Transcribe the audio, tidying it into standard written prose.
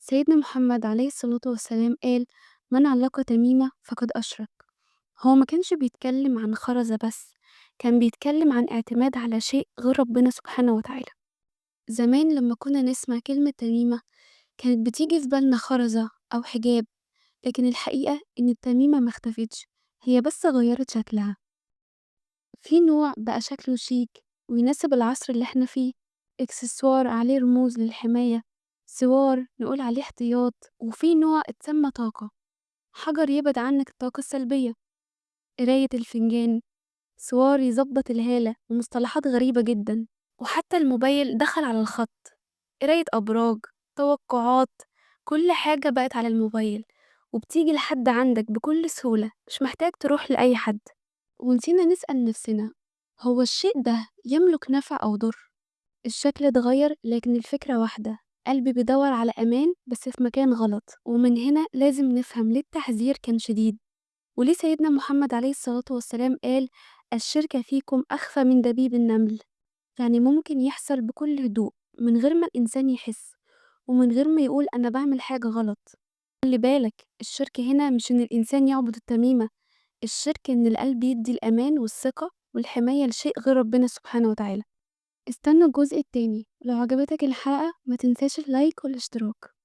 سيدنا محمد عليه الصلاة والسلام قال: من علق تميمة فقد أشرك. هو ما كانش بيتكلم عن خرزة بس، كان بيتكلم عن اعتماد على شيء غير ربنا سبحانه وتعالى. زمان لما كنا نسمع كلمة تميمة كانت بتيجي في بالنا خرزة أو حجاب، لكن الحقيقة إن التميمة ما اختفتش، هي بس غيرت شكلها. في نوع بقى شكله شيك ويناسب العصر اللي احنا فيه، اكسسوار عليه رموز للحماية، سوار نقول عليه احتياط، وفي نوع اتسمى طاقة، حجر يبعد عنك الطاقة السلبية، قراية الفنجان، سوار يظبط الهالة، ومصطلحات غريبة جدا. وحتى الموبايل دخل على الخط، قراية أبراج، توقعات، كل حاجة بقت على الموبايل وبتيجي لحد عندك بكل سهولة، مش محتاج تروح لأي حد. ونسينا نسأل نفسنا، هو الشيء ده يملك نفع أو ضر؟ الشكل اتغير لكن الفكرة واحدة، قلبي بيدور على أمان بس في مكان غلط. ومن هنا لازم نفهم ليه التحذير كان شديد، وليه سيدنا محمد عليه الصلاة والسلام قال: الشرك فيكم أخفى من دبيب النمل. يعني ممكن يحصل بكل هدوء، من غير ما الإنسان يحس، ومن غير ما يقول أنا بعمل حاجة غلط. خلي بالك، الشرك هنا مش إن الإنسان يعبد التميمة، الشرك إن القلب يدي الأمان والثقة والحماية لشيء غير ربنا سبحانه وتعالى. استنى الجزء التاني، لو عجبتك الحلقة ما تنساش اللايك والاشتراك.